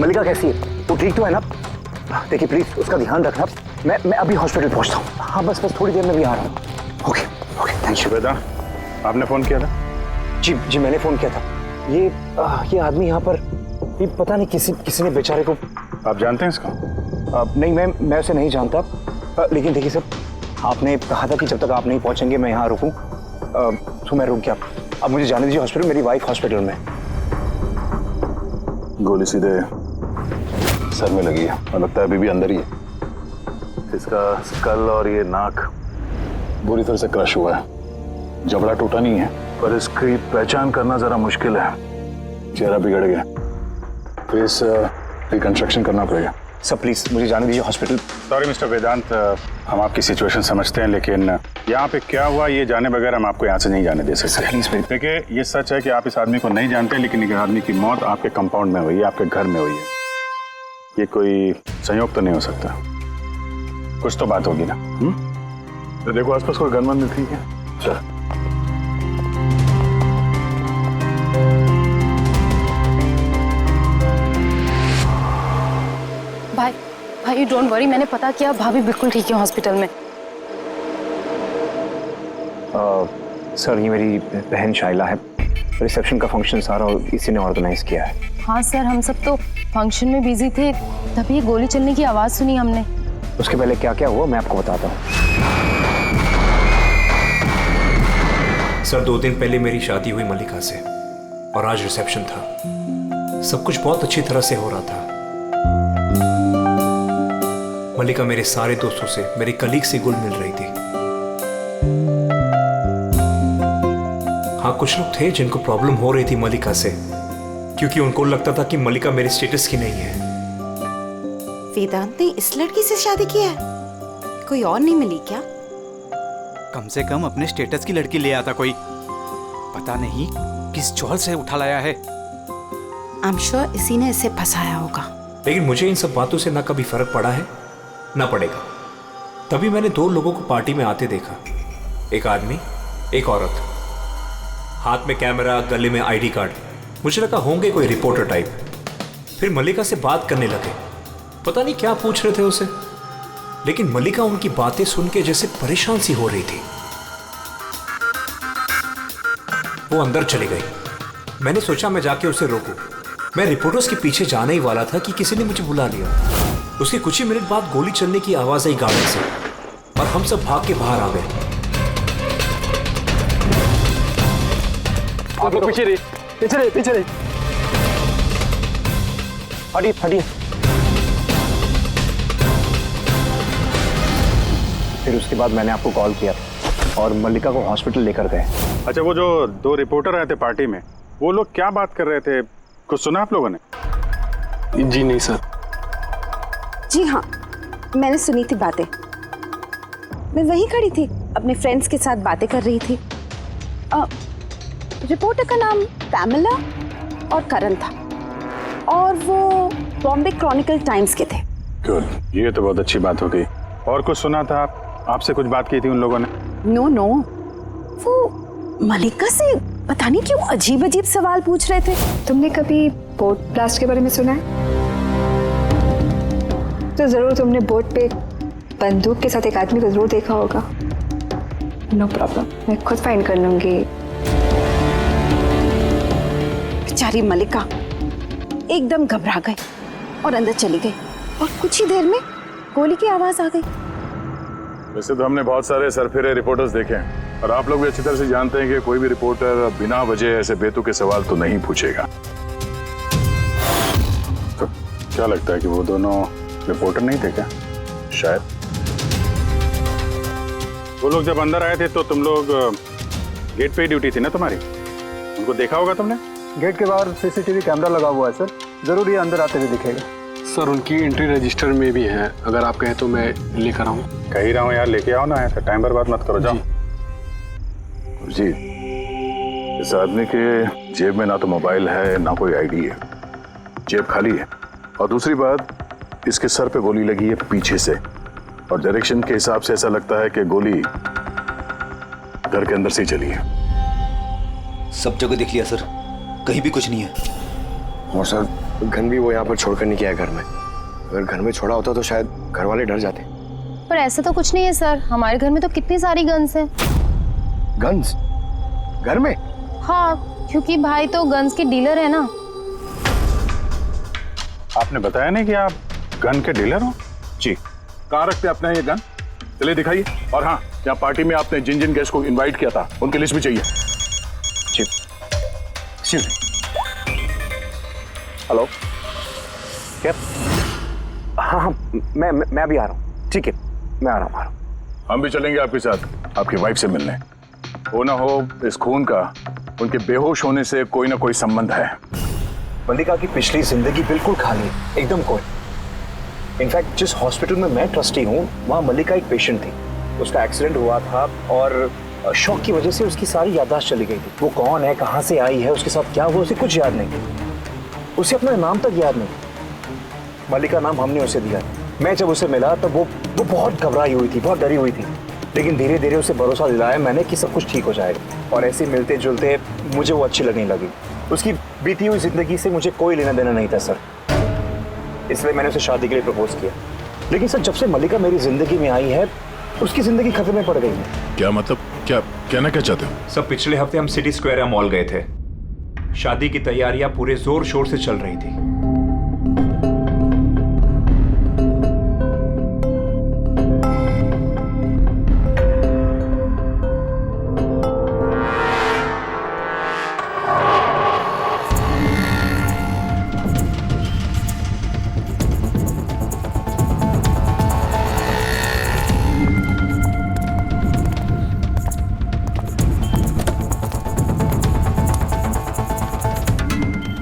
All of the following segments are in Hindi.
मल्लिका कैसी है? वो ठीक तो है ना? देखिए प्लीज उसका ध्यान रखना। मैं अभी हॉस्पिटल पहुंचता हूँ। हाँ बस थोड़ी देर में भी आ रहा हूँ। Okay okay thank you. Veda, आपने फोन किया था? जी जी मैंने फोन किया था। ये आदमी यहाँ पर, ये पता नहीं किसी ने बेचारे को। आप जानते हैं इसको? नहीं मैं उसे नहीं जानता। लेकिन देखिए सर, आपने कहा था कि जब तक आप नहीं पहुंचेंगे मैं यहाँ रुकूं, तो मैं रुक गया। अब मुझे जाने दीजिए हॉस्पिटल, मेरी वाइफ हॉस्पिटल में। गोली सीधे सर में लगी है और लगता है अभी भी अंदर ही है। इसका स्कल और ये नाक बुरी तरह से क्रश हुआ है। जबड़ा टूटा नहीं है, पर इसकी पहचान करना जरा मुश्किल है। चेहरा बिगड़ गया, फेस रिकंस्ट्रक्शन करना पड़ेगा। सर प्लीज मुझे जाने दीजिए हॉस्पिटल। सॉरी मिस्टर वेदांत, हम आपकी सिचुएशन समझते हैं, लेकिन यहाँ पे क्या हुआ ये जाने बगैर हम आपको यहाँ से नहीं जाने दे सकते। प्लीज मेरी। देखिए ये सच है कि आप इस आदमी को नहीं जानते, लेकिन एक आदमी की मौत आपके कंपाउंड में हुई है, आपके घर में हुई है। ये कोई संयोग तो नहीं हो सकता, कुछ तो बात होगी ना। तो देखो आसपास कोई गनमन नहीं, ठीक है? चल। भाई डोंट वरी, मैंने पता किया, भाभी बिल्कुल ठीक है हॉस्पिटल में। सर ये मेरी बहन शाइला है। रिसेप्शन का फंक्शन सारा इसी ने ऑर्गेनाइज किया है। हाँ सर, हम सब तो फंक्शन में बिजी थे, तभी ये गोली चलने की आवाज सुनी हमने। उसके पहले क्या क्या हुआ मैं आपको बताता हूँ। सर 2 दिन पहले मेरी शादी हुई मल्लिका से और आज रिसेप्शन था। सब कुछ बहुत अच्छी तरह से हो रहा था। मल्लिका मेरे सारे दोस्तों से, मेरी कलीग से घुल मिल रही थी। हाँ कुछ लोग थे जिनको प्रॉब्लम हो रही थी मल्लिका से, क्योंकि उनको लगता था कि मल्लिका मेरे स्टेटस की नहीं है। वेदांत ने इस लड़की से शादी की है? कोई और नहीं मिली क्या? कम से कम अपने स्टेटस की लड़की ले आता कोई। पता नहीं किस चौल से उठा लाया है। आई एम श्योर इसी ने इसे फंसाया होगा। लेकिन मुझे इन सब बातों से ना कभी फर्क पड़ा है ना पड़ेगा। तभी मैंने 2 लोगों को पार्टी में आते देखा, एक आदमी एक औरत, हाथ में कैमरा, गले में आईडी कार्ड। मुझे लगा होंगे कोई रिपोर्टर टाइप। फिर मल्लिका से बात करने लगे, पता नहीं क्या पूछ रहे थे उसे, लेकिन मल्लिका उनकी बातें सुन के जैसे परेशान सी हो रही थी। वो अंदर चली गई। मैंने सोचा मैं जाके उसे रोकूं। मैं रिपोर्टर्स के पीछे जाने ही वाला था कि किसी ने मुझे बुला लिया। उसके कुछ ही मिनट बाद गोली चलने की आवाज आई गाड़ी से और हम सब भाग के बाहर आ गए। आप लोग पीछे रहिए, पीछे रहिए, पीछे रहिए। हटिए हटिए। फिर उसके बाद मैंने आपको कॉल किया और मल्लिका को हॉस्पिटल लेकर गए। अच्छा, वो जो 2 रिपोर्टर आए थे पार्टी में, वो लोग क्या बात कर रहे थे, कुछ सुना आप लोगों ने? जी नहीं सर। जी हाँ, मैंने सुनी थी बातें। मैं वहीं खड़ी थी, अपने फ्रेंड्स के साथ बातें कर रही थी। रिपोर्टर का नाम पैमेला और करण था और वो बॉम्बे क्रॉनिकल टाइम्स के थे। गुड, ये तो बहुत अच्छी बात हो गई। और कुछ सुना था आपसे कुछ बात की थी उन लोगों ने? नो, वो मल्लिका से पता नहीं क्यों अजीब अजीब सवाल पूछ रहे थे। तुमने कभी बोट ब्लास्ट के बारे में सुना है? तो जरूर तुमने बोट पे बंदूक के साथ एक आदमी को जरूर देखा होगा। नो प्रॉब्लम, मैं खुद फाइंड कर लूंगी। बेचारी मल्लिका एकदम घबरा गई और अंदर चली गई और कुछ ही देर में गोली की आवाज आ गई। वैसे तो हमने बहुत सारे सरफिरे रिपोर्टर्स देखे हैं और आप लोग भी अच्छी तरह से जानते हैं कि कोई भी रिपोर्टर बिना वजह ऐसे बेतुके सवाल तो नहीं पूछेगा। तो क्या लगता है कि वो दोनों रिपोर्टर नहीं थे क्या? शायद। वो लोग जब अंदर आए थे तो तुम लोग गेट पे ही ड्यूटी थी ना तुम्हारी? उनको देखा होगा तुमने? गेट के बाहर सीसीटीवी कैमरा लगा हुआ है सर, जरूर ये अंदर आते हुए दिखेगा। सर उनकी एंट्री रजिस्टर में भी है, अगर आप कहें तो मैं लेकर आऊँ। कह ही रहा हूँ यार, लेके आओ ना, ऐसा टाइम बर्बाद मत करो, जाओ। जी, इस आदमी के जेब में ना तो मोबाइल है ना कोई आईडी है, जेब खाली है। और दूसरी बात, इसके सर पे गोली लगी है पीछे से और डायरेक्शन के हिसाब से ऐसा लगता है कि गोली घर के अंदर से ही चली है। सब जगह देख लिया सर, कहीं भी कुछ नहीं है। और सर गन भी वो यहाँ पर छोड़कर नहीं गया घर में। अगर घर में छोड़ा होता तो शायद घर वाले डर जाते। पर ऐसा तो कुछ नहीं है सर, हमारे घर में तो कितनी सारी गन्स हैं। गन्स घर में? हाँ, क्योंकि भाई तो गन्स के डीलर है ना। आपने बताया नहीं कि आप गन के डीलर हो? जी। कहाँ रखते हैं अपने ये गन? चलिए दिखाइए। और हाँ, यहाँ पार्टी में आपने जिन जिन गेस्ट को इनवाइट किया था उनकी लिस्ट भी चाहिए। जी। हेलो, क्या? हाँ हाँ, मैं भी आ रहा हूँ। ठीक है, मैं आ रहा हूँ। हम भी चलेंगे आपके साथ आपकी वाइफ से मिलने। हो ना हो इस खून का उनके बेहोश होने से कोई ना कोई संबंध है। मल्लिका की पिछली जिंदगी बिल्कुल खाली, एकदम कोई। इनफैक्ट जिस हॉस्पिटल में मैं ट्रस्टी हूँ वहाँ मल्लिका एक पेशेंट थी। उसका एक्सीडेंट हुआ था और शॉक की वजह से उसकी सारी याददाश्त चली गई थी। वो कौन है, कहाँ से आई है, उसके साथ क्या हुआ, उसे कुछ याद नहीं। उसे अपना नाम तक याद नहीं। मल्लिका नाम हमने उसे दिया। मैं जब उसे मिला तब वो बहुत घबराई हुई थी, बहुत डरी हुई थी। लेकिन धीरे धीरे उसे भरोसा दिलाया मैंने कि सब कुछ ठीक हो जाएगा। और ऐसे मिलते जुलते मुझे वो अच्छी लगने लगी। उसकी बीती हुई जिंदगी से मुझे कोई लेना देना नहीं था सर, इसलिए मैंने उसे शादी के लिए प्रपोज किया। लेकिन सर जब से मल्लिका मेरी जिंदगी में आई है उसकी जिंदगी खतरे में पड़ गई है। क्या मतलब, क्या कहना क्या चाहते हो? सब पिछले हफ्ते हम सिटी स्क्वायर मॉल गए थे। शादी की तैयारियां पूरे जोर शोर से चल रही थी।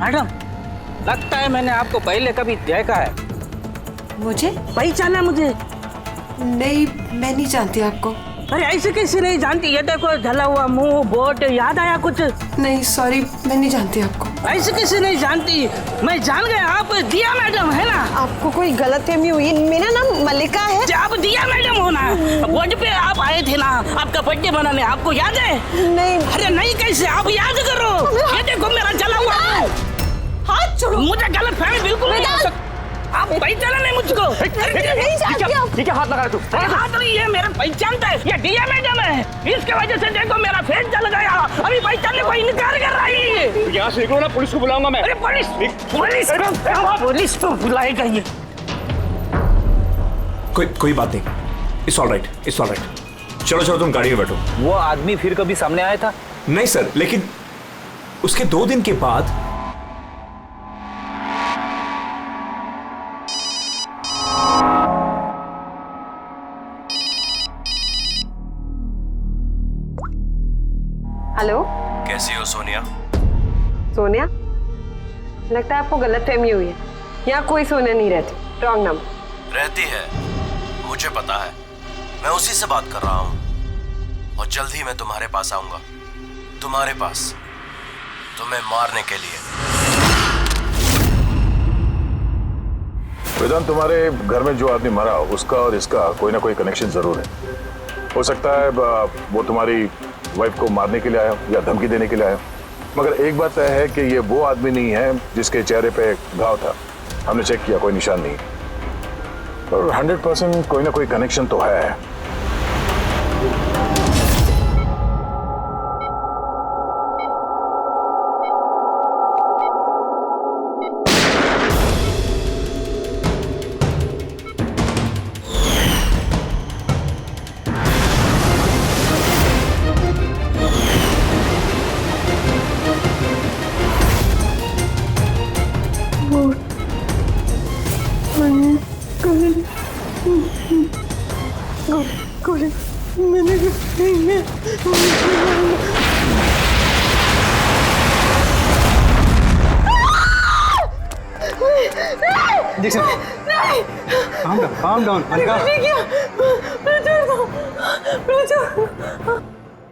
मैडम, लगता है मैंने आपको पहले कभी देखा है। मुझे पहचाना मुझे? नहीं, मैं नहीं जानती आपको। अरे ऐसे कैसे नहीं जानती? ये देखो जला हुआ मुंह, बोट, याद आया कुछ? नहीं सॉरी, मैं नहीं जानती आपको। ऐसे कैसे नहीं जानती? मैं जान गया, आप दिया मैडम है ना? आपको कोई गलतफहमी हुई, मेरा नाम मल्लिका है। आप दिया मैडम हो ना? बोर्ड पे आप आए थे ना आपका बर्थडे मनाने, आपको याद है? नहीं। अरे नहीं कैसे, आप याद करो। ये देखो मेरा जला हुआ मुंह। हाथ छोड़ो। मुझे गलतफहमी बिल्कुल नहीं हो सकती। आप पहचाना नहीं मुझको? नहीं जानती आप। ये क्या हाथ लगा रहे तू? हाथ नहीं, ये मेरा पहचानता है। ये दिया मैडम है, इसके वजह से देखो मेरा फेस जल गया। अभी पहचानने को इनकार कर रही है। यहाँ से निकलो ना, पुलिस को बुलाऊंगा मैं। अरे पुलिस तो बुलाएगा ये। कोई बात नहीं, it's all right, it's all right. चलो तुम गाड़ी में बैठो। वो आदमी फिर कभी सामने आया था? नहीं सर, लेकिन उसके 2 दिन के बाद हेलो, कैसी हो सोनिया? सोनिया? लगता है आपको गलतफहमी हुई है। यहाँ कोई सोनिया नहीं रहती, रॉन्ग नंबर। रहती है, मुझे पता है। मैं उसी से बात कर रहा हूँ और जल्द ही मैं तुम्हारे पास आऊंगा। तुम्हारे पास, तुम्हें मारने के लिए। वेदांत, तुम्हारे घर में जो आदमी मरा उसका और इसका कोई ना कोई कनेक्शन जरूर है। हो सकता है वो तुम्हारी वाइफ को मारने के लिए आया या धमकी देने के लिए आया, मगर एक बात तय है कि ये वो आदमी नहीं है जिसके चेहरे पे घाव था। हमने चेक किया, कोई निशान नहीं, और 100% कोई ना कोई कनेक्शन तो है। Calm down, Malika.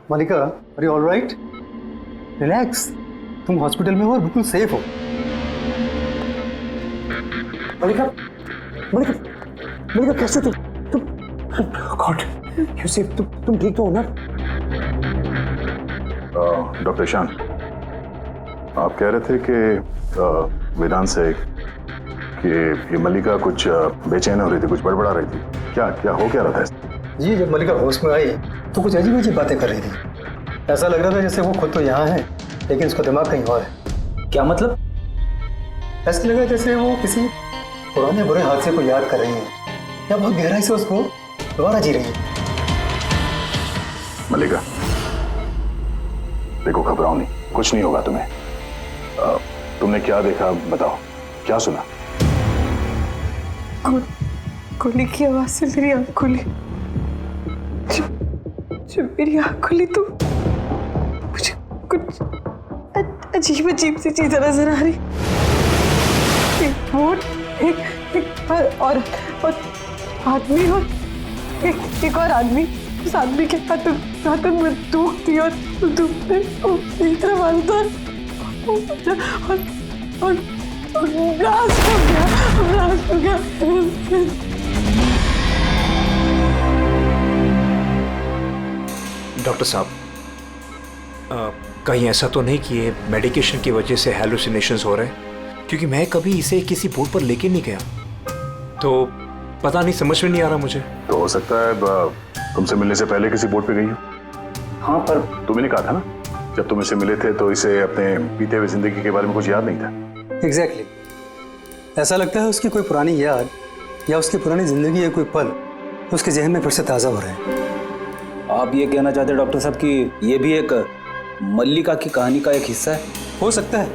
Malika, are you all right? Relax. तुम हॉस्पिटल में हो और बिल्कुल सेफ हो। मल्लिका कैसे तुम गॉड यू सेफ? तुम ठीक तो हो ना? डॉक्टर ईशान, आप कह रहे थे कि वेदांत से कि ये मल्लिका कुछ बेचैन हो रही थी, कुछ बड़बड़ा रही थी। क्या क्या हो क्या रहा था? जी, जब मल्लिका होश में आई तो कुछ अजीब अजीब बातें कर रही थी। ऐसा लग रहा था जैसे वो खुद तो यहाँ है लेकिन उसका दिमाग कहीं और है। क्या मतलब? ऐसा लगा जैसे वो किसी पुराने बुरे हादसे को याद कर रही है या बहुत गहराई से उसको दोबारा जी रही है। मल्लिका देखो, घबराओ नहीं, कुछ नहीं होगा तुम्हें। तुमने क्या देखा बताओ, क्या सुना? गोली की आवाज से मेरी आंख खुली। जब मेरी आंख खुली तो मुझे कुछ अजीब अजीब सी चीजें नजर आ रही। एक बोट, एक औरत और आदमी और एक और आदमी। उस आदमी के हाथों में बंदूक थी और बंदूक में तीसरा मारता और ब्लास्ट हो गया। डॉक्टर साहब, कहीं ऐसा तो नहीं कि ये मेडिकेशन की वजह से हैलुसिनेशंस हो रहे हैं? क्योंकि मैं कभी इसे किसी बोर्ड पर लेके नहीं गया, तो पता नहीं, समझ में नहीं आ रहा मुझे। तो हो सकता है तुमसे मिलने से पहले किसी बोट पे गई हो। हाँ, पर तुमने कहा था ना जब तुम इसे मिले थे तो इसे अपने बीते हुए जिंदगी के बारे में कुछ याद नहीं था। एग्जैक्टली, ऐसा लगता है उसकी कोई पुरानी याद या उसकी पुरानी जिंदगी या कोई पल उसके जहन में फिर से ताज़ा हो रहे हैं। आप ये कहना चाहते हैं डॉक्टर साहब कि ये भी एक मल्लिका की कहानी का एक हिस्सा है? हो सकता है।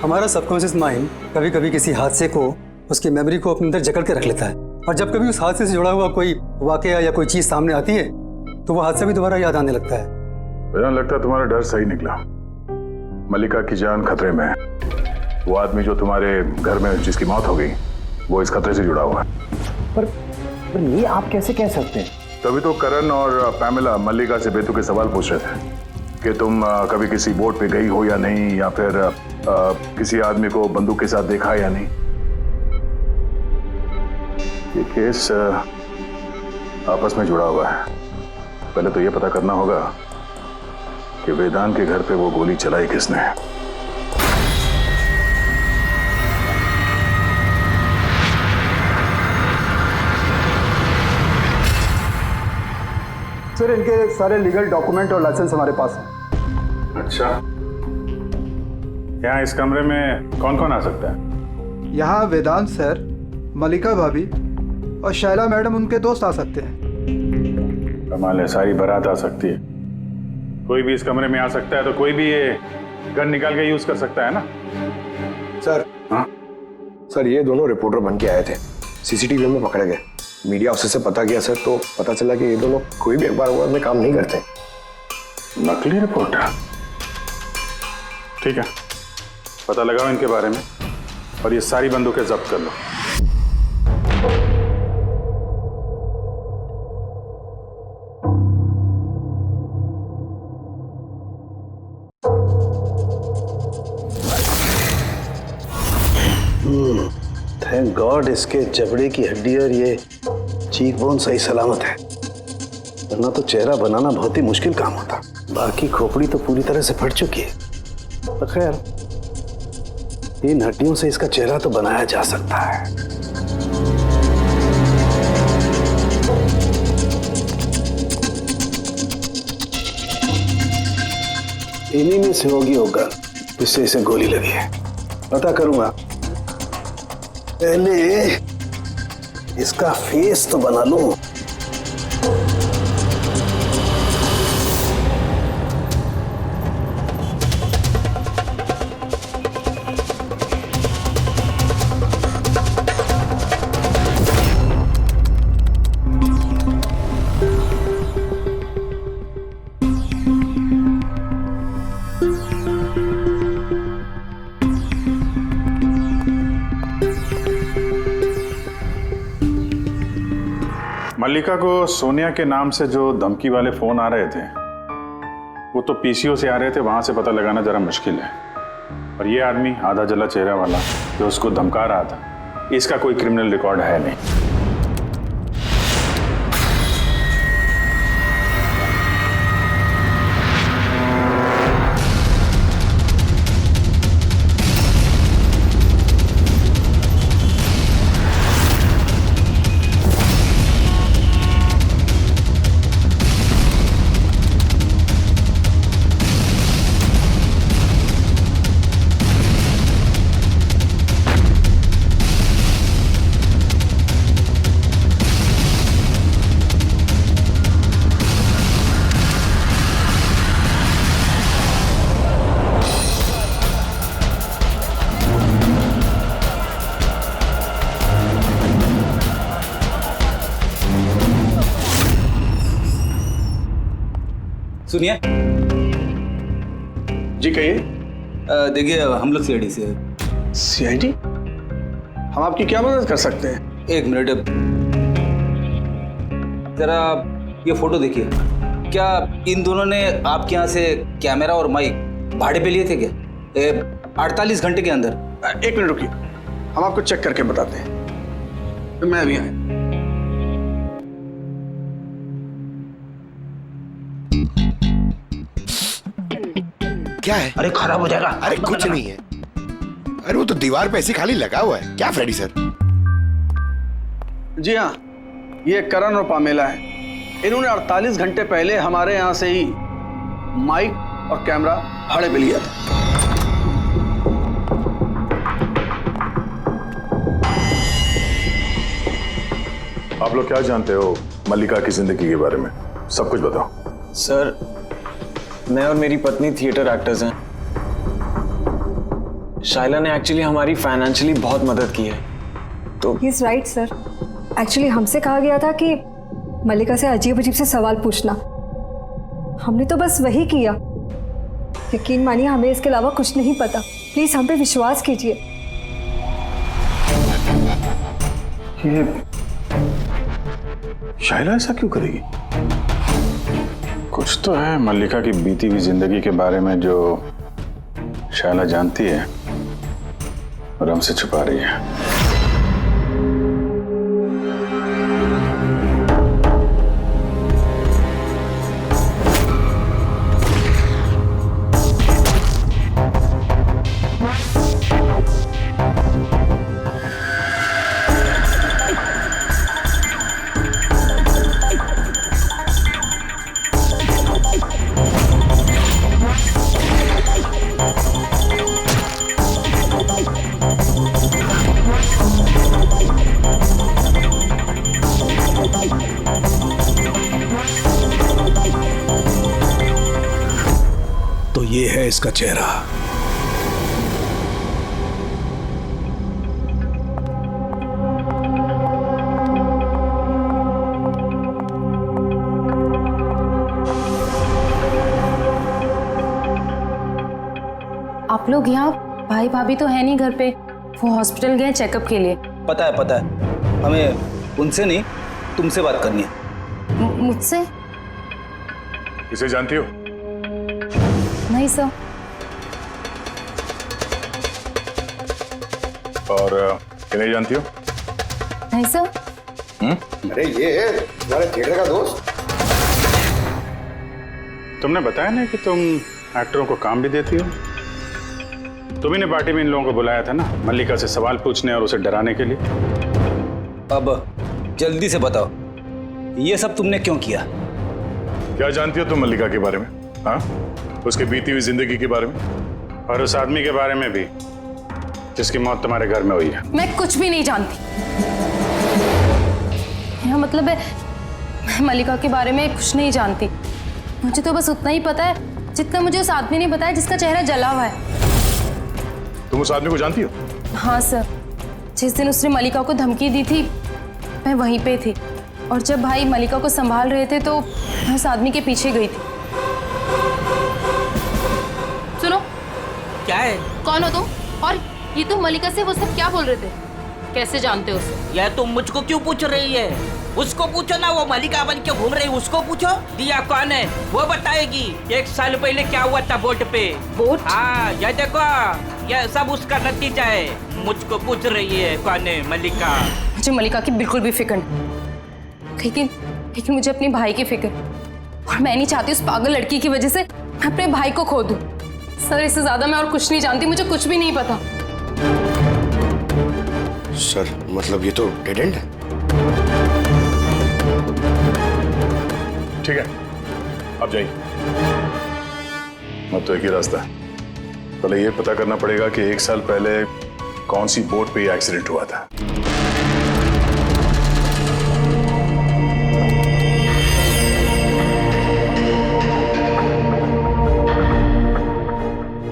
हमारा सबकॉन्शियस माइंड कभी कभी किसी हादसे को, उसकी मेमोरी को अपने अंदर जकड़ के रख लेता है, और जब कभी उस हादसे से जुड़ा हुआ कोई वाकया या कोई चीज सामने आती है तो वो हादसा भी दोबारा याद आने लगता है। मुझे लगता है तुम्हारा डर सही निकला। मल्लिका की जान खतरे में है। वो आदमी जो तुम्हारे घर में जिसकी मौत हो गई वो इस खतरे से जुड़ा हुआ है। पर ये आप कैसे कह सकते हैं? तभी तो करण और पैमिला मल्लिका से बेतुके सवाल पूछ रहे थे कि तुम कभी किसी बोट पे गई हो या नहीं, या फिर किसी आदमी को बंदूक के साथ देखा या नहीं। ये केस आपस में जुड़ा हुआ है। पहले तो ये पता करना होगा कि वेदांत के घर पे वो गोली चलाई किसने। सर, इनके सारे लीगल डॉक्यूमेंट और लाइसेंस हमारे पास हैं। अच्छा, यहाँ इस कमरे में कौन कौन आ सकता है? यहाँ वेदांत सर, मल्लिका भाभी और शैला मैडम उनके दोस्त आ सकते हैं। कमाल है, सारी बारात आ सकती है। कोई भी इस कमरे में आ सकता है, तो कोई भी ये गन निकाल के यूज कर सकता है ना? सर, हाँ सर, ये दोनों रिपोर्टर बन के आए थे, सीसीटीवी में पकड़े गए। मीडिया ऑफिसर से पता किया सर, तो पता चला कि ये दोनों कोई भी अखबार में काम नहीं करते। नकली रिपोर्टर? ठीक है, पता लगाओ इनके बारे में और ये सारी बंदूकें जब्त कर लो। थैंक गॉड इसके जबड़े की हड्डी और ये चीक बोन सही सलामत है, वरना तो चेहरा बनाना बहुत ही मुश्किल काम होता। बाकी खोपड़ी तो पूरी तरह से फट चुकी है, पर खैर इन हड्डियों से इसका चेहरा तो बनाया जा सकता है। इन्हीं में से होगी होगा जिससे इसे गोली लगी है। पता करूंगा, पहले इसका फेस तो बना लूं। मल्लिका को सोनिया के नाम से जो धमकी वाले फोन आ रहे थे वो तो पीसीओ से आ रहे थे, वहां से पता लगाना जरा मुश्किल है। और ये आदमी आधा जला चेहरा वाला जो उसको धमका रहा था, इसका कोई क्रिमिनल रिकॉर्ड है नहीं। सुनिए जी कहिए। देखिए हम लोग सीआईडी से सीआईडी? हम आपकी क्या मदद कर सकते हैं? एक मिनट जरा ये फोटो देखिए। क्या इन दोनों ने आपके यहाँ से कैमरा और माइक भाड़े पे लिए थे क्या 48 घंटे के अंदर? एक मिनट रुकिए, हम आपको चेक करके बताते हैं। मैं अभी आया। क्या है? अरे खराब हो जाएगा। अरे कुछ नहीं है। अरे वो तो दीवार पे ऐसे खाली लगा हुआ है। क्या फ्रेडी सर? जी हाँ, ये करण और पामेला है। इन्होंने 48 घंटे पहले हमारे यहाँ से ही माइक और कैमरा भाड़े पे लिया था। आप लोग क्या जानते हो मल्लिका की जिंदगी के बारे में? सब कुछ बताओ। सर, मैं और मेरी पत्नी थिएटर एक्टर्स हैं। शाइला ने एक्चुअली हमारी फाइनेंशियली बहुत मदद की है। तो he is right sir. Actually हमसे कहा गया था कि मल्लिका से अजीब अजीब से सवाल पूछना। हमने तो बस वही किया। यकीन मानिए हमें इसके अलावा कुछ नहीं पता। प्लीज हम पे विश्वास कीजिए। ये शाइला ऐसा क्यों करेगी? कुछ तो है मल्लिका की बीती हुई जिंदगी के बारे में जो शाइला जानती है और हमसे छुपा रही है। तो ये है इसका चेहरा। आप लोग यहाँ, भाई भाभी तो है नहीं घर पे, वो हॉस्पिटल गए चेकअप के लिए। पता है, हमें उनसे नहीं तुमसे बात करनी है। मुझसे? इसे जानती हो? नहीं सर। और इन्हें जानती हो? नहीं सर। अरे ये है तुम्हारे थिएटर का दोस्त। तुमने बताया नहीं कि तुम एक्टरों को काम भी देती हो? तुम्ही ने पार्टी में इन लोगों को बुलाया था ना मल्लिका से सवाल पूछने और उसे डराने के लिए। अब जल्दी से बताओ ये सब तुमने क्यों किया? क्या जानती हो तुम मल्लिका के बारे में? हाँ, उसके बीती हुई जिंदगी के बारे में और उस आदमी के बारे में भी जिसकी मौत तुम्हारे घर में हुई है। मैं कुछ भी नहीं जानती। यह मतलब है मैं मल्लिका के बारे में कुछ नहीं जानती। मुझे तो बस उतना ही पता है जितना मुझे उस आदमी ने बताया जिसका चेहरा जला हुआ है। तुम उस आदमी को जानती हो? हाँ सर, जिस दिन उसने मल्लिका को धमकी दी थी मैं वहीं पे थी, और जब भाई मल्लिका को संभाल रहे थे तो मैं उस आदमी के पीछे गई थी। सुनो, क्या है? कौन हो तुम? और ये तुम मल्लिका से वो सब क्या बोल रहे थे? कैसे जानते हो उसे? यह तुम मुझको क्यों पूछ रही है? उसको पूछो ना, वो मल्लिका बन के घूम रही, उसको पूछो। दिया कौन है वो बताएगी। 1 साल पहले क्या हुआ था बोट पे। बोट? हाँ, यह देखो, यह सब उसका नतीजा है। मुझको पूछ रही है कौन है मल्लिका। मुझे मल्लिका की बिल्कुल भी फिक्र नहीं, लेकिन मुझे अपने भाई की फिक्र, और मैं नहीं चाहती उस पागल लड़की की वजह से मैं अपने भाई को खो दूं। सर, इससे ज्यादा मैं और कुछ नहीं जानती, मुझे कुछ भी नहीं पता। सर, मतलब ये तो डेड एंड है। ठीक है, अब जाइए। अब तो एक ही रास्ता है, पहले ये पता करना पड़ेगा कि 1 साल पहले कौन सी बोट पे ये एक्सीडेंट हुआ था।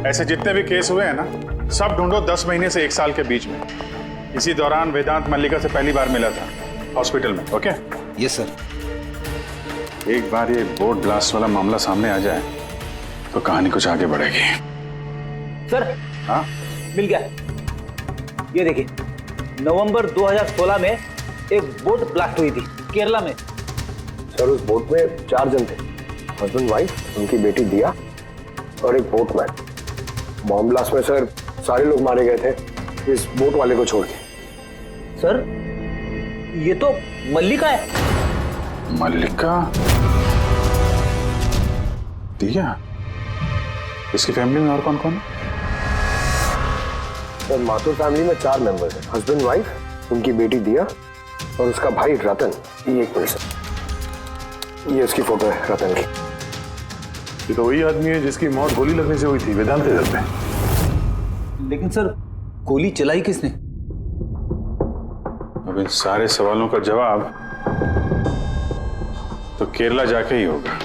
ऐसे जितने भी केस हुए हैं ना, सब ढूंढो 10 महीने से 1 साल के बीच में। इसी दौरान वेदांत मल्लिका से पहली बार मिला था हॉस्पिटल में। ओके? Yes sir. एक बार ये बोट ब्लास्ट वाला मामला सामने आ जाए तो कहानी कुछ आगे बढ़ेगी। सर, हाँ, मिल गया। ये देखिए, नवंबर 2016 में एक बोट ब्लास्ट हुई थी केरला में। सर उस बोट में 4 जन थे, हस्बैंड वाइफ, उनकी बेटी दिया और एक बोटमैन। बॉम्ब ब्लास्ट में सर सारे लोग मारे गए थे इस बोट वाले को छोड़ के। सर ये तो मल्लिका है। मल्लिका? दिया? इसकी फैमिली में और कौन कौन है? सर माथुर फैमिली में 4 मेंबर्स हैं, हस्बैंड वाइफ, उनकी बेटी दिया और उसका भाई रतन। ये एक मिनट सर, ये उसकी फोटो है रतन की। ये तो वही आदमी है जिसकी मौत गोली लगने से हुई थी वेदांत इधर पे। लेकिन सर गोली चलाई किसने? अब इन सारे सवालों का जवाब तो केरला जाके ही होगा।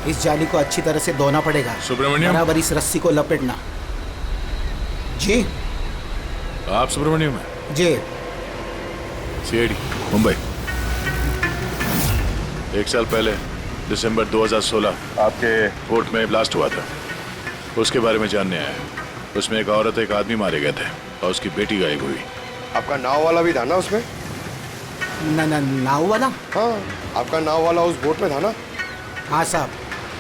इस जाली को अच्छी तरह से धोना पड़ेगा। सुब्रमण्यम, बराबर इस रस्सी को लपेटना। जी आप सुब्रमण्यम हैं? जी। सीआईडी मुंबई। 1 साल पहले दिसंबर 2016 आपके बोट में ब्लास्ट हुआ था, उसके बारे में जानने आया। उसमें एक औरत एक आदमी मारे गए थे और उसकी बेटी गायब हुई। आपका नाव वाला भी था ना उसमें? नाव वाला? हाँ, आपका नाव वाला उस बोट में था ना? हाँ साहब,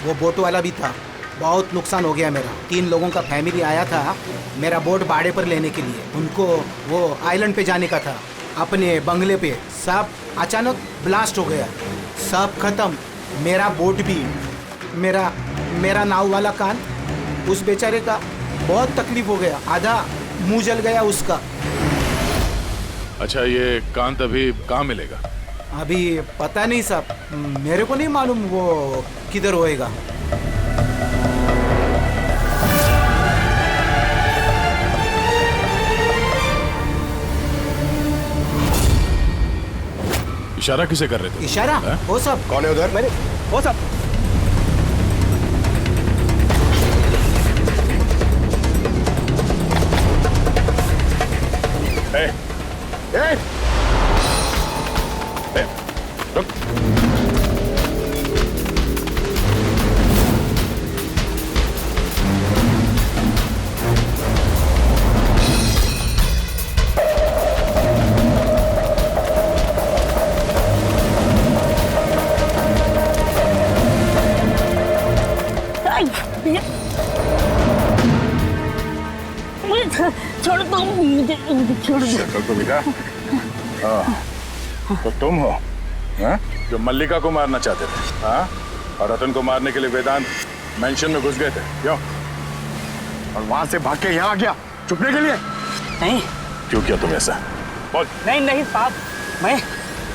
वो बोट वाला भी था। बहुत नुकसान हो गया मेरा। 3 लोगों का फैमिली आया था मेरा बोट भाड़े पर लेने के लिए। उनको वो आइलैंड पे जाने का था, अपने बंगले पे। सब अचानक ब्लास्ट हो गया, सब खत्म। मेरा बोट भी, मेरा नाव वाला कान, उस बेचारे का बहुत तकलीफ हो गया। आधा मुंह जल गया उसका। अच्छा, ये कांत अभी कहाँ मिलेगा? अभी पता नहीं साहब, मेरे को नहीं मालूम वो किधर होएगा। इशारा किसे कर रहे थे? इशारा? वो सब कौन है उधर? मैंने वो सब। छोड़ दो मुझे, छोड़ दो। शक्ल तो दिखा। तो तुम हो हा? जो मल्लिका को मारना चाहते थे, हाँ? और रतन को मारने के लिए वेदांत मेंशन में घुस गए थे, क्यों? और वहां से भाग के यहाँ आ गया छुपने के लिए? नहीं। क्यों किया तुम ऐसा? बोल। नहीं साहब,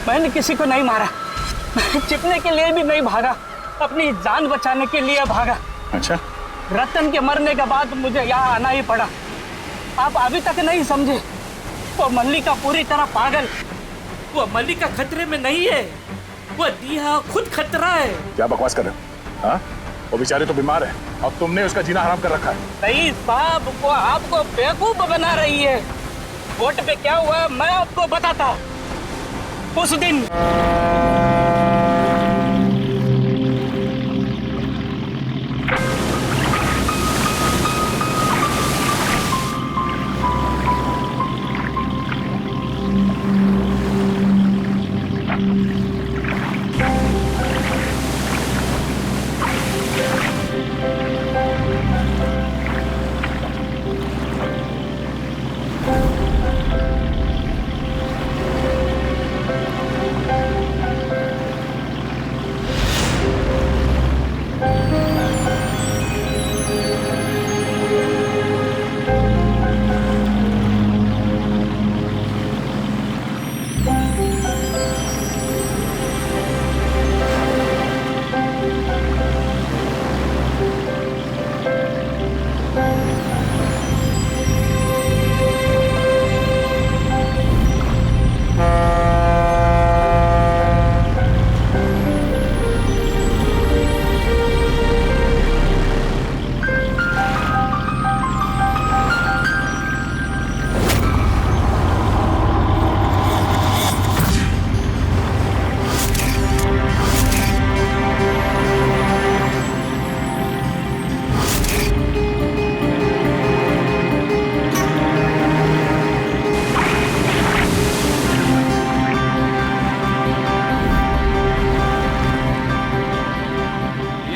मैंने किसी को नहीं मारा। छिपने के लिए भी नहीं भागा, अपनी जान बचाने के लिए भागा। अच्छा, रतन के मरने के बाद मुझे यहाँ आना ही पड़ा। आप अभी तक नहीं समझे, वो मल्लिका पूरी तरह पागल। वो मल्लिका खतरे में नहीं है, वो दिया खुद खतरा है। क्या बकवास कर रहे हो? हाँ? वो बेचारे तो बीमार है और तुमने उसका जीना हराम कर रखा है। नहीं साहब, वो आपको बेवकूफ बना रही है। बोट पे क्या हुआ मैं आपको बताता। उस दिन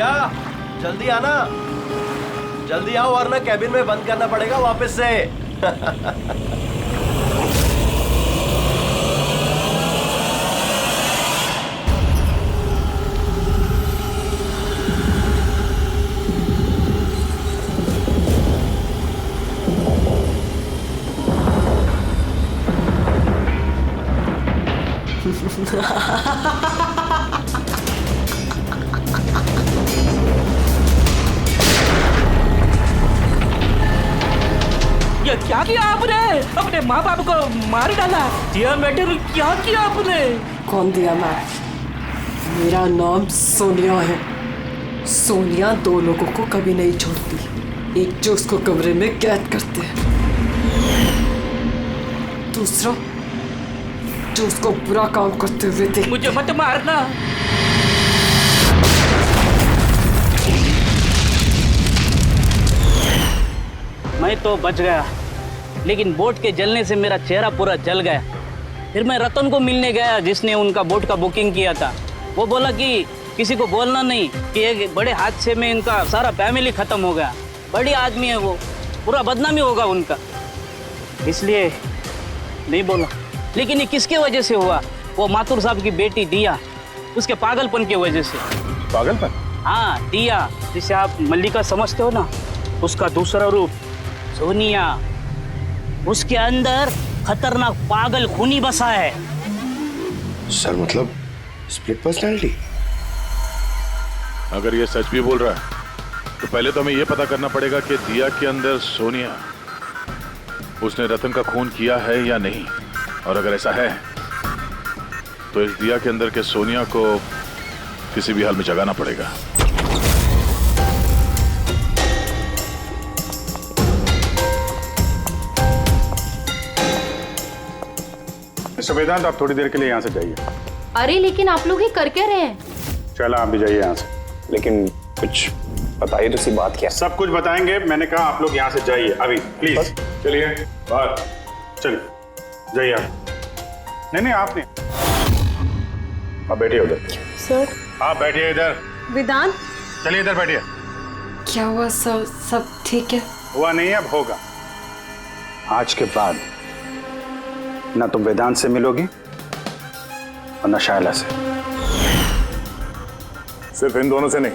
दिया जल्दी आना, जल्दी आओ वरना कैबिन में बंद करना पड़ेगा वापस से। ये क्या किया आपने? अपने माँ बाप को मार डाला। दिया मैडम क्या किया आपने? कौन दिया मैं? मेरा नाम सोनिया है। सोनिया 2 लोगों को कभी नहीं छोड़ती। एक जो उसको कमरे में कैद करते हैं, दूसरा जो उसको बुरा काम करते हुए देख। मुझे मत मारना। मैं तो बच गया, लेकिन बोट के जलने से मेरा चेहरा पूरा जल गया। फिर मैं रतन को मिलने गया जिसने उनका बोट का बुकिंग किया था। वो बोला कि किसी को बोलना नहीं कि एक बड़े हादसे में इनका सारा फैमिली खत्म हो गया। बड़ी आदमी है वो, पूरा बदनामी होगा उनका, इसलिए नहीं बोला। लेकिन ये किसके वजह से हुआ? वो माथुर साहब की बेटी दिया, उसके पागलपन की वजह से। पागलपन? हाँ, दिया जिसे आप मल्लिका समझते हो ना, उसका दूसरा रूप सोनिया। उसके अंदर खतरनाक पागल खूनी बसा है। सर मतलब स्प्लिट पर्सनालिटी? अगर ये सच भी बोल रहा है तो पहले तो हमें ये पता करना पड़ेगा कि दिया के अंदर सोनिया, उसने रतन का खून किया है या नहीं। और अगर ऐसा है तो इस दिया के अंदर के सोनिया को किसी भी हाल में जगाना पड़ेगा। मिस्टर वेदांत, आप थोड़ी देर के लिए यहाँ से जाइए। अरे लेकिन आप लोग ही कर क्या रहे हैं? चलो आप भी जाइए यहाँ से। लेकिन कुछ बताइए तो सी बात क्या? सब कुछ बताएंगे, मैंने कहा आप लोग यहाँ से जाइए अभी प्लीज। चलिए बाहर चलिए, जाइए आप। नहीं आप नहीं, आप बैठिए उधर। सर आप बैठिए इधर। वेदांत, चलिए इधर बैठिए। क्या हुआ? सब ठीक है? हुआ नहीं, अब होगा। आज के बाद ना तुम वेदांत से मिलोगी और ना शायला से। सिर्फ इन दोनों से नहीं,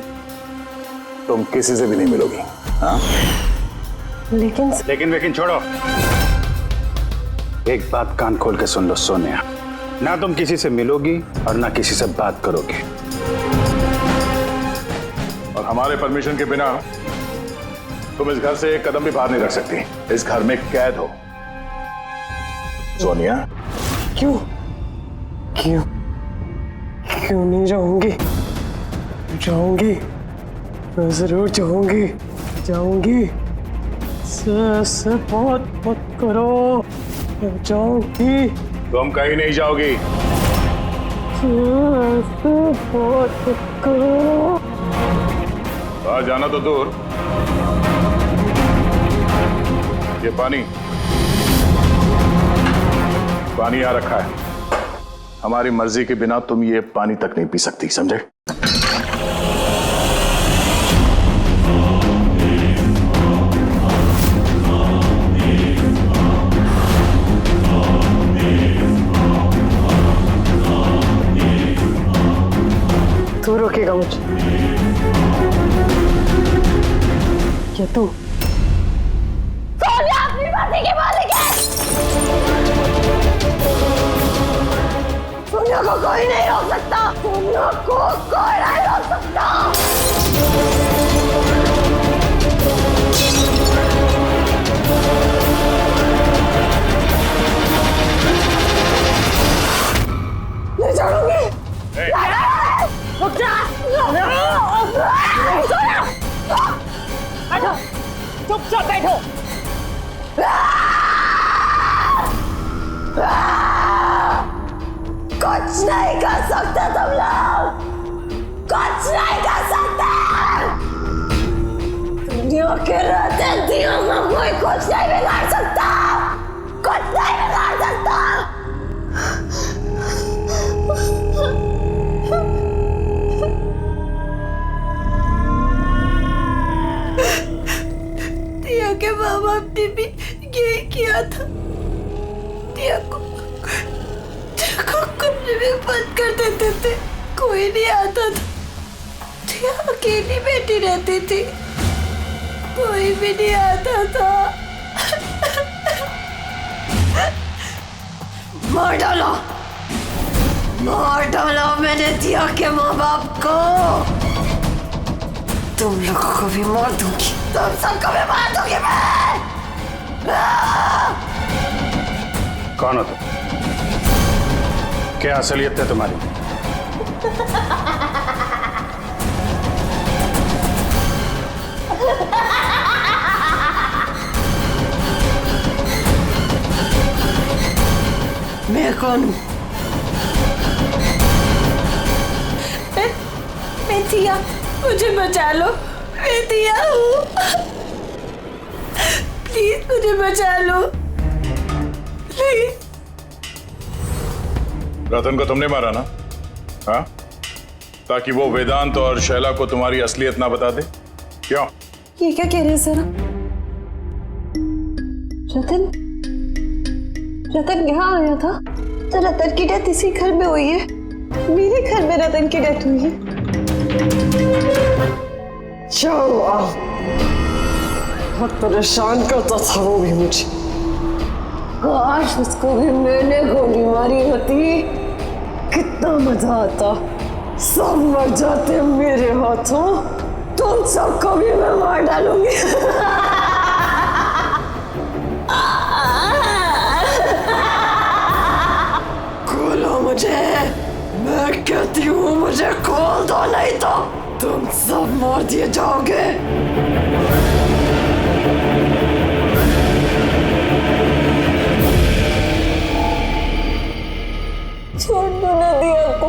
तुम किसी से भी नहीं मिलोगी। हाँ? लेकिन छोड़ो। एक बात कान खोल के सुन लो सोनिया, ना तुम किसी से मिलोगी और ना किसी से बात करोगी। और हमारे परमिशन के बिना तुम इस घर से एक कदम भी बाहर नहीं रख सकती। इस घर में कैद हो। सोनिया, क्यों नहीं जाऊंगी? मैं जरूर जाऊंगी। से बहुत मत करो, जाऊंगी। तुम कहीं नहीं जाओगी। बहुत मत करो। बाहर जाना तो दूर, ये पानी यहाँ रखा है। हमारी मर्जी के बिना तुम ये पानी तक नहीं पी सकती, समझे? तू रोकेगा मुझे क्या? तू सोनिया अपनी मर्जी की मालिक है। सोनिया को कोई नहीं रोक सकता। सोनिया को कोई नहीं रोक सकता। नहीं छोड़ूंगी। रुक जा। सोनिया बैठो, चुपचाप बैठो। कुछ नहीं कर सकते तुम लोग, कुछ नहीं कर सकते। दुनिया के रहते दियों को कोई कुछ नहीं बिगाड़ सकता, कुछ नहीं बिगाड़ सकता। आपने भी यही किया था। दिया को कमरे में बंद कर देते थे, कोई नहीं आता था। दिया अकेली बैठी रहती थी, कोई भी नहीं आता था। मार डाला मैंने दिया के माँ बाप को। तुम लोगों को भी मार दूंगी, तुम सबको भी मार दूंगी मैं। कौन हो तुम? क्या असलियत है तुम्हारी? मैं कौन हूँ? मैं दिया, मुझे बचा लो। मैं दिया हूँ, प्लीज मुझे बचा लो, प्लीज। रतन को तुमने मारा ना? हाँ, ताकि वो वेदांत और शैला को तुम्हारी असलियत ना बता दे? क्यों? ये क्या कह रहे हैं सर? रतन यहाँ आया था? तो रतन की डेथ इसी घर में हुई है, मेरे घर में रतन की डेथ हुई है। बहुत परेशान करता था वो भी मुझे। काश उसको भी मैंने गोली मारी होती, कितना मजा आता। सब मर जाते मेरे हाथों, तुम सबको भी मैं मार डालूंगी। खोलो मुझे, मैं कहती हूँ मुझे खोल दो, नहीं तो तुम सब मार दिए जाओगे। छोड़ दो ना दिया को,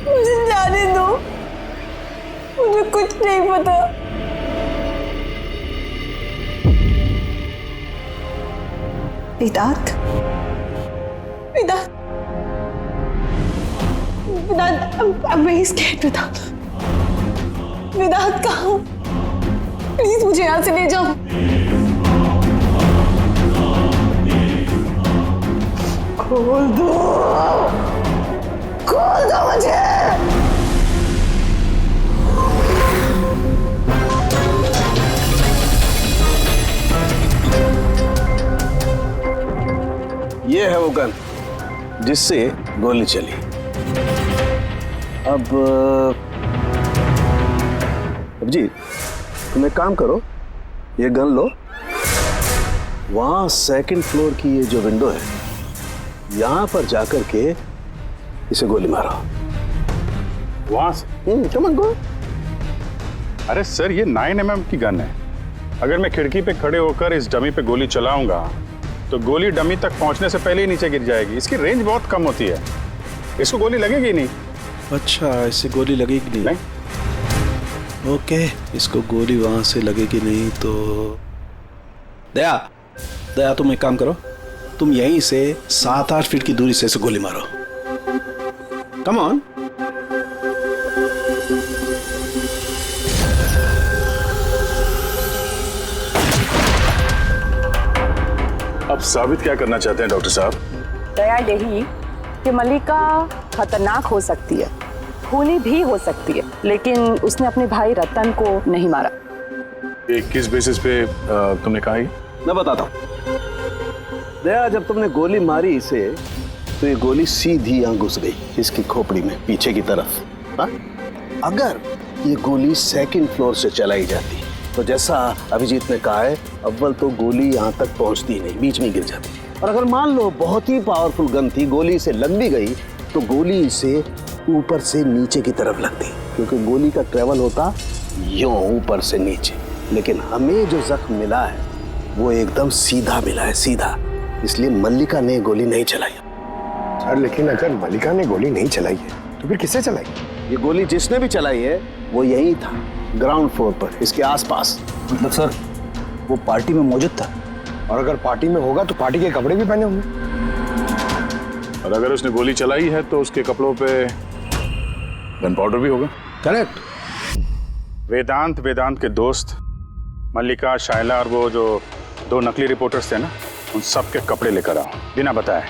मुझे जाने दो, मुझे कुछ नहीं पता। वेदांत, वेदांत, I'm very scared, वेदांत। वेदांत कहाँ हो? प्लीज मुझे यहाँ से ले जाओ। खोल दो, खोल दो मुझे। ये है वो गन जिससे गोली चली। अब जी तुम एक काम करो, ये गन लो, वहां सेकंड फ्लोर की ये जो विंडो है यहां पर जाकर के इसे गोली मारो। वहां से? Come on go. अरे सर, ये 9mm की गन है। अगर मैं खिड़की पे खड़े होकर इस डमी पे गोली चलाऊंगा तो गोली डमी तक पहुंचने से पहले ही नीचे गिर जाएगी। इसकी रेंज बहुत कम होती है, इसको गोली लगेगी नहीं। अच्छा, इससे गोली लगेगी नहीं? ओके, इसको गोली वहां से लगेगी नहीं तो दया तुम एक काम करो, तुम यहीं से 7-8 फीट की दूरी से इसे गोली मारो। Come on. अब साबित क्या करना चाहते हैं डॉक्टर साहब? दया यही कि मल्लिका खतरनाक हो सकती है, खूनी भी हो सकती है, लेकिन उसने अपने भाई रतन को नहीं मारा। ये किस बेसिस पे तुमने कहा? मैं बताता हूँ। दया, जब तुमने गोली मारी इसे तो ये गोली सीधी यहाँ घुस गई इसकी खोपड़ी में पीछे की तरफ। हा? अगर ये गोली सेकंड फ्लोर से चलाई जाती तो जैसा अभिजीत ने कहा है, अव्वल तो गोली यहाँ तक पहुँचती नहीं, बीच में गिर जाती। और अगर मान लो बहुत ही पावरफुल गन थी, गोली से लग भी गई तो गोली इसे ऊपर से नीचे की तरफ लगती, क्योंकि गोली का ट्रेवल होता यूं ऊपर से नीचे। लेकिन हमें जो जख्म मिला है वो एकदम सीधा मिला है, सीधा। इसलिए मल्लिका ने गोली नहीं चलाई। सर, लेकिन अगर मल्लिका ने गोली नहीं चलाई है तो फिर किसने चलाई? ये गोली जिसने भी चलाई है वो यही था, ग्राउंड फ्लोर पर, इसके आसपास। मतलब सर, वो पार्टी में मौजूद था? और अगर पार्टी में होगा तो पार्टी के कपड़े भी पहने होंगे। और अगर उसने गोली चलाई है तो उसके कपड़ों पे गन पाउडर भी होगा। करेक्ट। वेदांत के दोस्त मल्लिका, शायला और वो जो 2 नकली रिपोर्टर्स थे ना, उन सब के कपड़े लेकर आओ बिना बताए।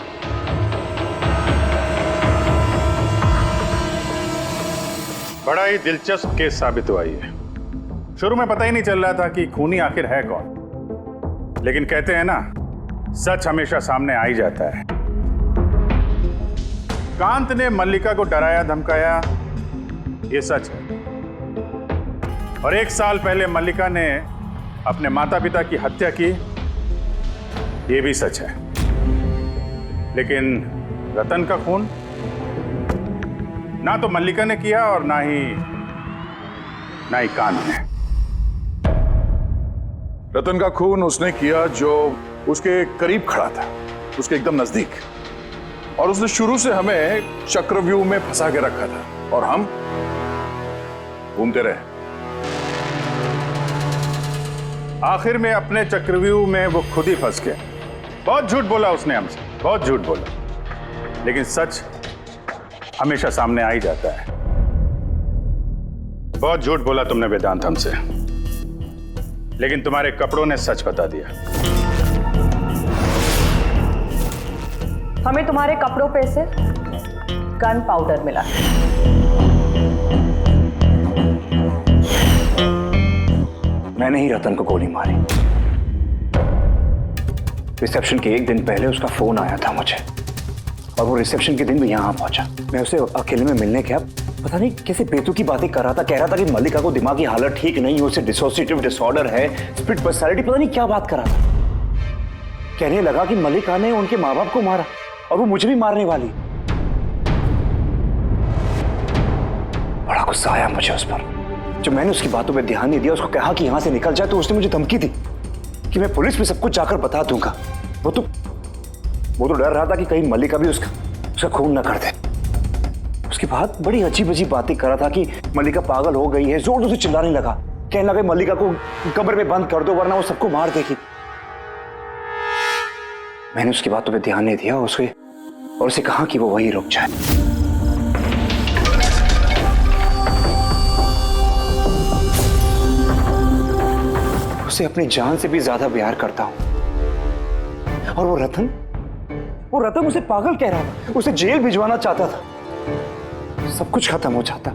बड़ा ही दिलचस्प केस साबित हुआ ये। शुरू में पता ही नहीं चल रहा था कि खूनी आखिर है कौन, लेकिन कहते हैं ना, सच हमेशा सामने आ ही जाता है। कांत ने मल्लिका को डराया धमकाया, ये सच है। और 1 साल पहले मल्लिका ने अपने माता पिता की हत्या की, ये भी सच है। लेकिन रतन का खून ना तो मल्लिका ने किया और ना ही कांत ने। रतन का खून उसने किया जो उसके करीब खड़ा था, उसके एकदम नजदीक, और उसने शुरू से हमें चक्रव्यूह में फंसा के रखा था और हम घूमते रहे। आखिर में अपने चक्रव्यूह में वो खुद ही फंस गया। बहुत झूठ बोला उसने हमसे, बहुत झूठ बोला, लेकिन सच हमेशा सामने आ ही जाता है। बहुत झूठ बोला तुमने वेदांत हमसे, लेकिन तुम्हारे कपड़ों ने सच बता दिया। हमें तुम्हारे कपड़ों पे से गन पाउडर मिला। मैंने ही रतन को गोली मारी। रिसेप्शन के 1 दिन पहले उसका फोन आया था मुझे, और वो रिसेप्शन के दिन भी यहाँ पहुंचा। मैं उसे अकेले में मिलने गया, पता नहीं कैसे बेतुकी बातें कर रहा था। कह रहा था कि मल्लिका को दिमागी हालत ठीक नहीं है, उसे डिसोसिएटिव डिसऑर्डर है, स्प्लिट पर्सनैलिटी, पता नहीं क्या बात कर रहा था। कहने लगा कि मल्लिका ने उनके माँ बाप को मारा और वो मुझे भी मारने वाली। बड़ा गुस्सा आया मुझे उस पर। जब मैंने उसकी बातों पे ध्यान नहीं दिया, उसको कहा कि यहां से निकल जाए, तो उसने मुझे धमकी दी कि मैं पुलिस में सब कुछ जाकर बता दूंगा। वो तो डर रहा था कि कहीं मल्लिका भी उसका खून न कर दे। उसके बाद बड़ी अजीब अजीब बातें कर रहा था कि मल्लिका पागल हो गई है, जोर जोर से चिल्लाने लगा, कहने लगा मल्लिका को कब्र में बंद कर दो वरना वो सबको मार देगी। मैंने उसकी बातों पे ध्यान नहीं दिया और उसे कहा कि वो वहीं रुक जाए। उसे अपनी जान से भी ज्यादा प्यार करता हूं। और वो रतन उसे पागल कह रहा था, उसे जेल भिजवाना चाहता था। सब कुछ खत्म हो जाता,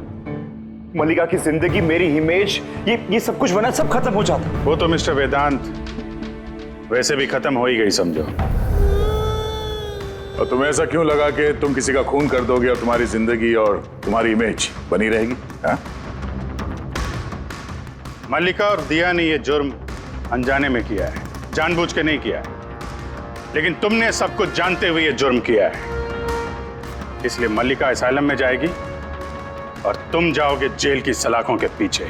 मल्लिका की जिंदगी, मेरी इमेज, ये सब कुछ बना, सब खत्म हो जाता। वो तो मिस्टर वेदांत वैसे भी खत्म हो ही गई समझो। और तुम्हें ऐसा क्यों लगा कि तुम किसी का खून कर दोगे और तुम्हारी जिंदगी और तुम्हारी इमेज बनी रहेगी? हाँ? मल्लिका और दिया ने ये जुर्म अनजाने में किया है, जानबूझ के नहीं किया है। लेकिन तुमने सब कुछ जानते हुए ये जुर्म किया है। इसलिए मल्लिका असाइलम में जाएगी और तुम जाओगे जेल की सलाखों के पीछे।